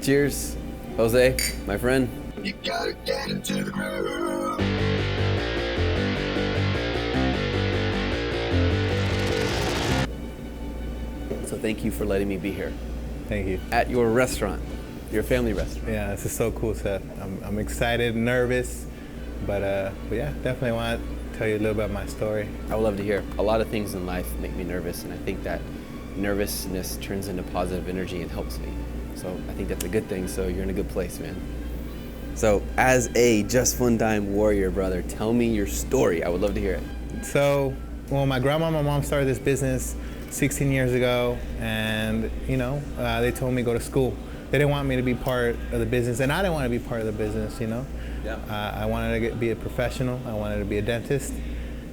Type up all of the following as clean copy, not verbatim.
Cheers, Jose, my friend. You gotta get into the groove. So thank you for letting me be here Thank you. at your restaurant, your family restaurant. Yeah, this is so cool, Seth. I'm excited, nervous, but yeah, definitely want to tell you a little about my story. I would love to hear. A lot of things in life make me nervous, and I think that nervousness turns into positive energy and helps me. So I think that's a good thing, so you're in a good place, man. So as a Just One Dime warrior, brother, tell me your story. I would love to hear it. So, well, my grandma and my mom started this business 16 years ago, and they told me to go to school. They didn't want me to be part of the business, and I didn't want to be part of the business, Yeah. I wanted to be a professional. I wanted to be a dentist.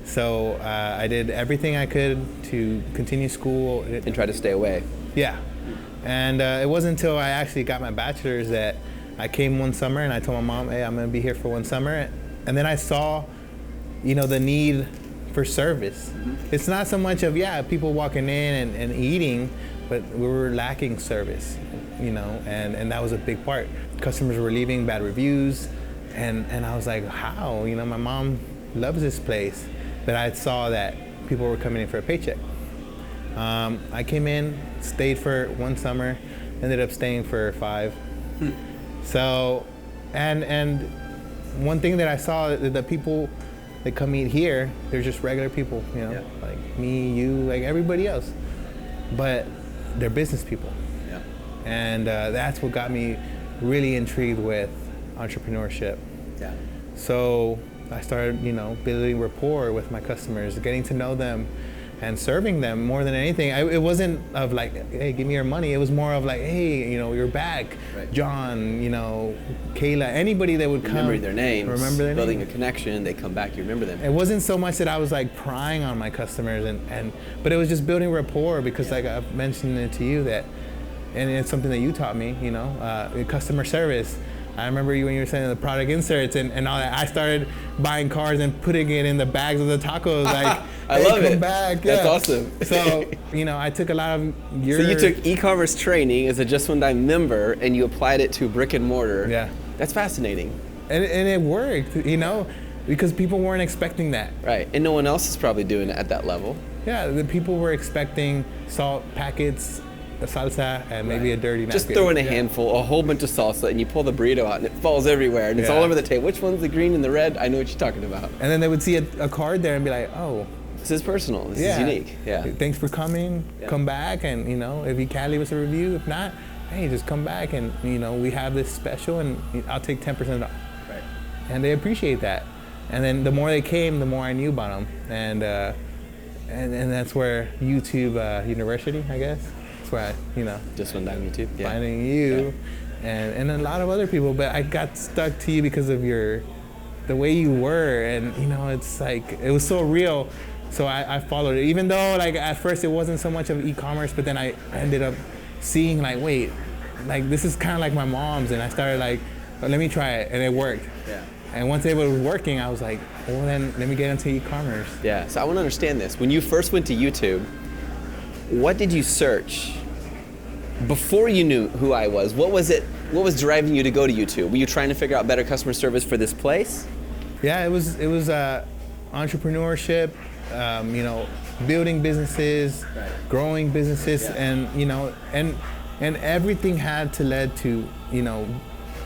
So I did everything I could to continue school. And try to stay away. Yeah. And it wasn't until I actually got my bachelor's that I came one summer and I told my mom, hey, I'm going to be here for one summer. And then I saw, the need for service. Mm-hmm. It's not so much of, people walking in and eating, but we were lacking service, and that was a big part. Customers were leaving bad reviews, and I was like, how? My mom loves this place, but I saw that people were coming in for a paycheck. I came in, stayed for one summer, ended up staying for 5. So, and one thing that I saw, the people that come eat here, they're just regular people, like me, you, like everybody else, but they're business people. Yeah. And that's what got me really intrigued with entrepreneurship. Yeah. So I started, building rapport with my customers, getting to know them, and serving them more than anything. It wasn't of like, hey, give me your money. It was more of like, hey, you're back. Right. John, Kayla, anybody that would come. Remember their names. Remember their building names. a connection. They come back. You remember them. It wasn't so much that I was like prying on my customers, but it was just building rapport because like I've mentioned it to you that, and it's something that you taught me, customer service. I remember you when you were sending the product inserts and all that. I started buying cars and putting it in the bags of the tacos. Like, I hey, love come it. back. That's yeah. awesome. So, I took a lot of your... So you took e-commerce training as a Just One Dime member and you applied it to brick and mortar. Yeah. That's fascinating. And it worked, because people weren't expecting that. Right. And no one else is probably doing it at that level. Yeah, the people were expecting salt packets, a salsa, and maybe a dirty napkin. Just throw in a handful, a whole bunch of salsa, and you pull the burrito out, and it falls everywhere, and it's all over the table. Which one's the green and the red? I know what you're talking about. And then they would see a card there and be like, oh. This is personal. This is unique. Yeah. Thanks for coming. Yeah. Come back, and if you can leave us a review. If not, hey, just come back, and we have this special, and I'll take 10% off. Right. And they appreciate that. And then the more they came, the more I knew about them, and that's where YouTube University, I guess. Where I, Just One Dime YouTube. Yeah. Finding you, and a lot of other people, but I got stuck to you because of the way you were, and it's like it was so real. So I followed it, even though like at first it wasn't so much of e-commerce, but then I ended up seeing like, wait, like this is kind of like my mom's, and I started like, oh, let me try it, and it worked. Yeah. And once it was working, I was like, well then let me get into e-commerce. Yeah. So I want to understand this. When you first went to YouTube, what did you search? Before you knew who I was, what was it? What was driving you to go to YouTube? Were you trying to figure out better customer service for this place? Yeah, it was entrepreneurship, building businesses, growing businesses, and and everything had to lead to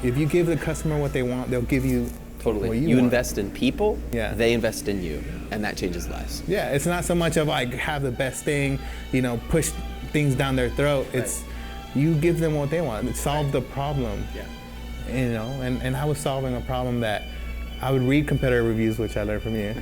if you give the customer what they want, they'll give you totally. What You want. invest in people. Yeah. They invest in you, and that changes lives. Yeah, it's not so much of like have the best thing, push things down their throat. It's you give them what they want. Solve the problem. Yeah. And I was solving a problem that I would read competitor reviews, which I learned from you.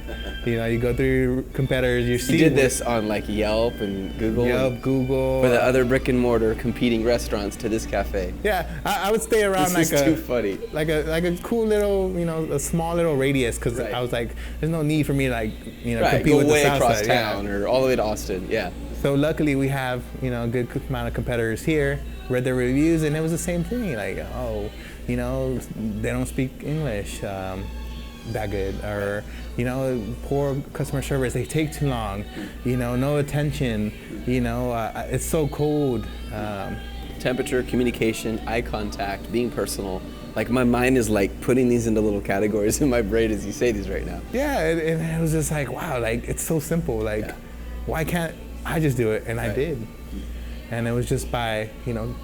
You go through your competitors, you see. You did this on like Yelp and Google. Google. For the other brick and mortar competing restaurants to this cafe. Yeah, I would stay around This is too funny. like a cool little, a small little radius, because I was like, there's no need for me to like, compete go with way the south across side. town or all the way to Austin. Yeah. So luckily we have, a good amount of competitors here. Read their reviews, and it was the same thing. Like, they don't speak English that good, or poor customer service. They take too long. No attention. It's so cold. temperature, communication, eye contact, being personal. Like my mind is like putting these into little categories in my brain as you say these right now. Yeah, and it was just like, wow, like it's so simple. Like, why can't I just do it? And I did. And it was just by,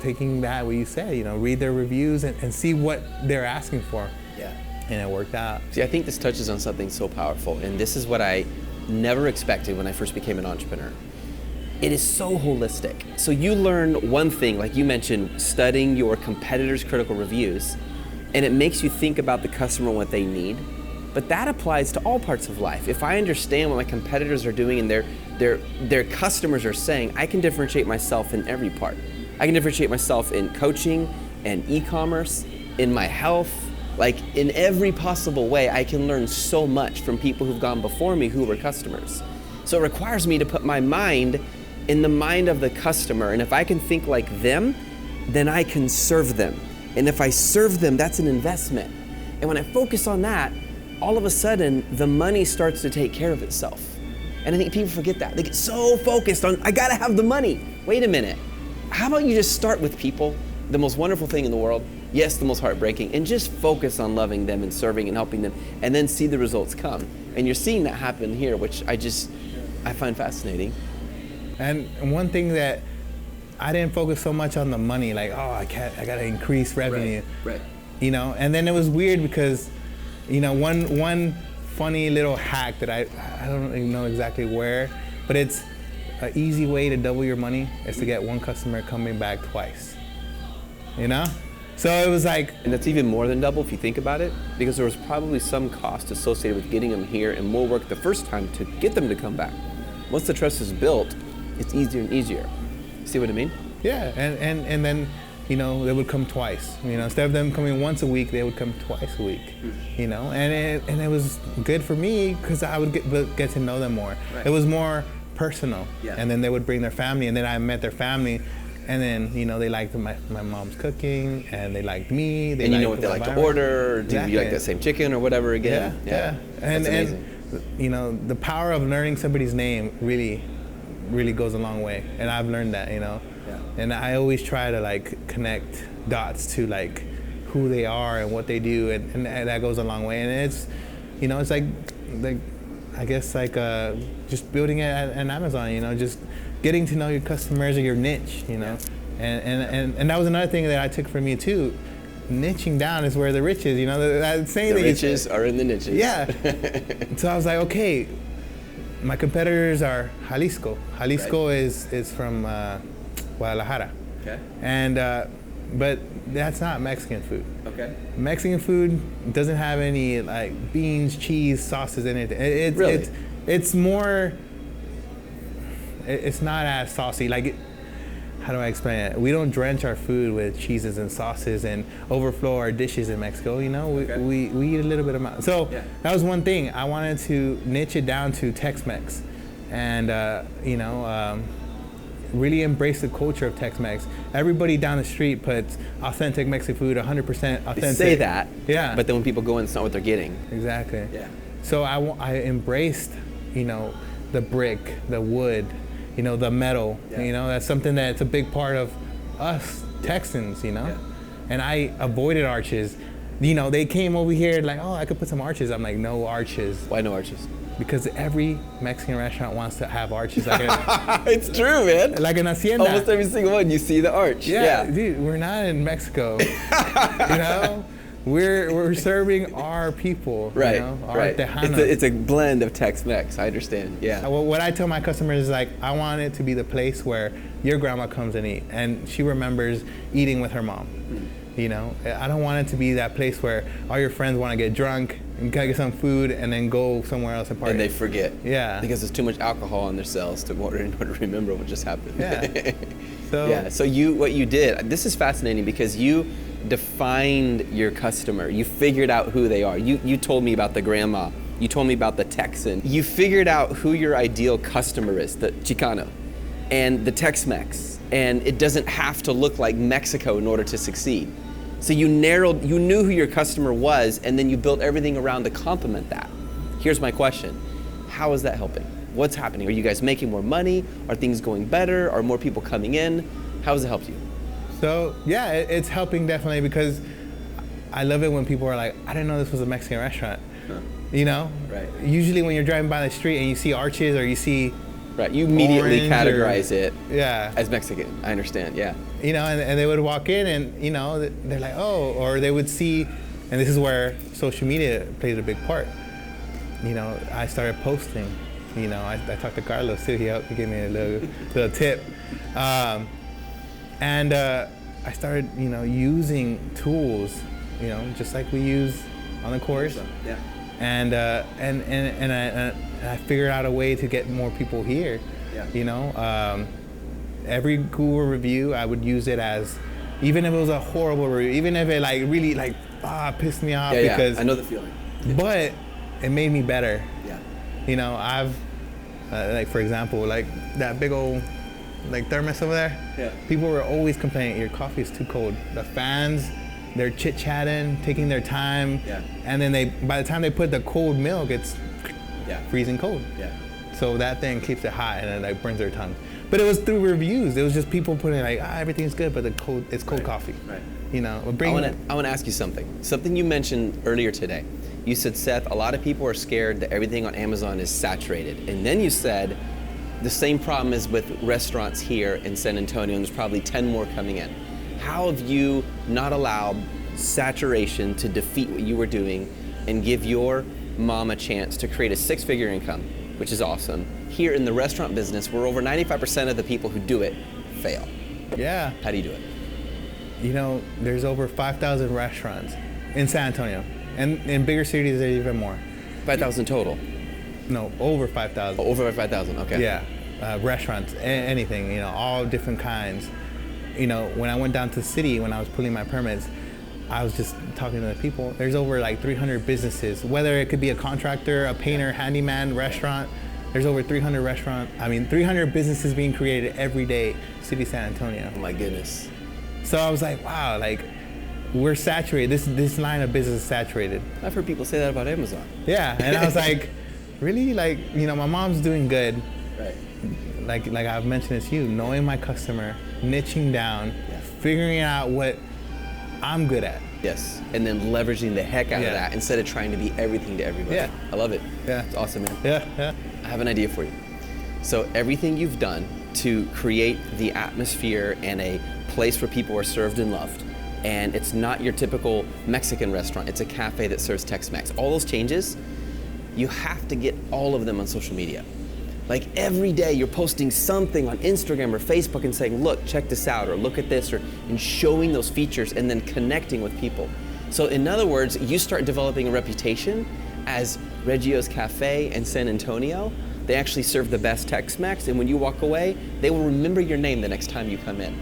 taking that, what you said, read their reviews and see what they're asking for. Yeah. And it worked out. See, I think this touches on something so powerful, and this is what I never expected when I first became an entrepreneur. It is so holistic. So you learn one thing, like you mentioned, studying your competitors' critical reviews, and it makes you think about the customer and what they need. But that applies to all parts of life. If I understand what my competitors are doing and their customers are saying, I can differentiate myself in every part. I can differentiate myself in coaching and e-commerce, in my health, like in every possible way. I can learn so much from people who've gone before me who were customers. So it requires me to put my mind in the mind of the customer, and if I can think like them, then I can serve them. And if I serve them, that's an investment. And when I focus on that, all of a sudden, the money starts to take care of itself. And I think people forget that. They get so focused on, I gotta have the money. Wait a minute. How about you just start with people, the most wonderful thing in the world, yes, the most heartbreaking, and just focus on loving them and serving and helping them, and then see the results come. And you're seeing that happen here, which I find fascinating. And one thing that I didn't focus so much on the money, like, I gotta increase revenue. Right. And then it was weird because, one funny little hack that I don't even know exactly where, but it's an easy way to double your money is to get one customer coming back twice. So it was like, and that's even more than double if you think about it, because there was probably some cost associated with getting them here and more work the first time to get them to come back. Once the trust is built, it's easier and easier. See what I mean? Yeah, and then, they would come twice. Instead of them coming once a week, they would come twice a week. And it was good for me because I would get to know them more. Right. It was more personal. Yeah. And then they would bring their family, and then I met their family, and then they liked my mom's cooking, and they liked me. And you know what they like to order. Or do you like that same chicken or whatever again? Yeah. And the power of learning somebody's name really goes a long way, and I've learned that. And I always try to connect dots to who they are and what they do, and that goes a long way. And it's it's like I guess just building it at an Amazon, just getting to know your customers or your niche, and that was another thing that I took from you too. Niching down is where the rich is, that saying the riches are in the niches. Yeah. So I was like, okay, my competitors are Jalisco. Jalisco is from Guadalajara. Okay. And but that's not Mexican food. Okay. Mexican food doesn't have any beans, cheese, sauces in it. It's more. It's not as saucy. How do I explain it? We don't drench our food with cheeses and sauces and overflow our dishes in Mexico. We eat a little bit of. So that was one thing. I wanted to niche it down to Tex-Mex, and really embrace the culture of Tex-Mex. Everybody down the street puts authentic Mexican food, 100% authentic. They say that, yeah. But then when people go in, it's not what they're getting. Exactly. Yeah. So I embraced, the brick, the wood, the metal. Yeah. That's something that's a big part of us Texans. Yeah. And I avoided arches. They came over here I could put some arches. I'm like, no arches. Why no arches? Because every Mexican restaurant wants to have arches. It's true, man. Like an hacienda. Almost every single one, you see the arch. Yeah. Dude, we're not in Mexico. We're serving our people. Right. Our Tejano. It's a blend of Tex-Mex. I understand. Yeah. What I tell my customers is I want it to be the place where your grandma comes and eat, and she remembers eating with her mom. I don't want it to be that place where all your friends want to get drunk and get some food and then go somewhere else and party. And they forget. Yeah. Because there's too much alcohol in their cells in order to remember what just happened. Yeah. So what you did, this is fascinating because you defined your customer. You figured out who they are. You told me about the grandma. You told me about the Texan. You figured out who your ideal customer is, the Chicano, and the Tex-Mex. And it doesn't have to look like Mexico in order to succeed. So you knew who your customer was, and then you built everything around to complement that. Here's my question. How is that helping? What's happening? Are you guys making more money? Are things going better? Are more people coming in? How has it helped you? So yeah, it's helping definitely, because I love it when people are like, I didn't know this was a Mexican restaurant. Huh. You know? Right. Usually when you're driving by the street and you see arches or you see Right. You immediately orange categorize it yeah, as Mexican. I understand. Yeah. you know, and they would walk in and, you know, they're like, oh, or they would see, and this is where social media plays a big part. You know, I started posting, you know, I talked to Carlos too, he gave me a little tip. And I started, you know, using tools, you know, just like we use on the course. Yeah. And I figured out a way to get more people here. Yeah. You know, every Google review, I would use it as, even if it was a horrible review, even if it like really like pissed me off, Yeah, because I know the feeling. but it made me better. Yeah. You know, I've like, for example, like that big old like thermos over there. Yeah. People were always complaining, your coffee is too cold. The fans, they're chit-chatting, taking their time. Yeah. And then by the time they put the cold milk, it's freezing cold. Yeah. So that thing keeps it hot and it like burns their tongue. But it was through reviews. It was just people putting like, everything's good, but it's cold coffee. Right. You know, I want to ask you something. Something you mentioned earlier today. You said, Seth, a lot of people are scared that everything on Amazon is saturated. And then you said, the same problem is with restaurants here in San Antonio, and there's probably 10 more coming in. How have you not allowed saturation to defeat what you were doing and give your mom a chance to create a 6-figure income, which is awesome? Here in the restaurant business, where over 95% of the people who do it fail. Yeah. How do you do it? You know, there's over 5,000 restaurants in San Antonio. And in bigger cities, there's even more. 5,000 total? No, over 5,000. Oh, over 5,000, okay. Yeah, restaurants, anything, you know, all different kinds. You know, when I went down to the city, when I was pulling my permits, I was just talking to the people. There's over like 300 businesses, whether it could be a contractor, a painter, handyman, restaurant. There's over 300 300 businesses being created every day, city San Antonio. Oh my goodness. So I was like, wow, like we're saturated. This line of business is saturated. I've heard people say that about Amazon. Yeah, and I was like, really? Like, you know, my mom's doing good. Right. Like I've mentioned this to you, knowing my customer, niching down, figuring out what I'm good at. Yes, and then leveraging the heck out of that instead of trying to be everything to everybody. Yeah. I love it. Yeah. It's awesome, man. Yeah. I have an idea for you. So everything you've done to create the atmosphere and a place where people are served and loved, and it's not your typical Mexican restaurant, it's a cafe that serves Tex-Mex. All those changes, you have to get all of them on social media. Like every day you're posting something on Instagram or Facebook and saying, look, check this out, or look at this, and showing those features and then connecting with people. So in other words, you start developing a reputation as Reggio's Cafe in San Antonio. They actually serve the best Tex-Mex, and when you walk away, they will remember your name the next time you come in.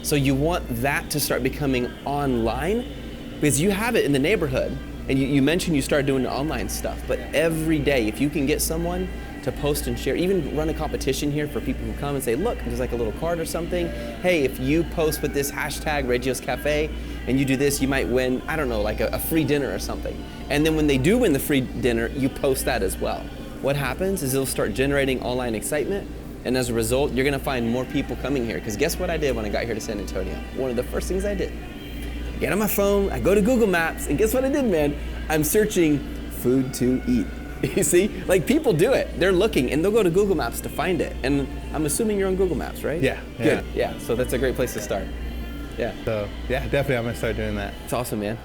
So you want that to start becoming online, because you have it in the neighborhood, and you mentioned you started doing the online stuff, but every day, if you can get someone to post and share, even run a competition here for people who come and say, look, there's like a little card or something. Hey, if you post with this hashtag Reggio's Cafe and you do this, you might win, I don't know, like a free dinner or something. And then when they do win the free dinner, you post that as well. What happens is it'll start generating online excitement, and as a result, you're gonna find more people coming here. Because guess what I did when I got here to San Antonio? One of the first things I did, get on my phone, I go to Google Maps, and guess what I did, man? I'm searching food to eat. You see, like people do it. They're looking and they'll go to Google Maps to find it. And I'm assuming you're on Google Maps, right? Yeah. Good. Yeah. So that's a great place to start. Yeah. So yeah, definitely I'm gonna start doing that. It's awesome, man.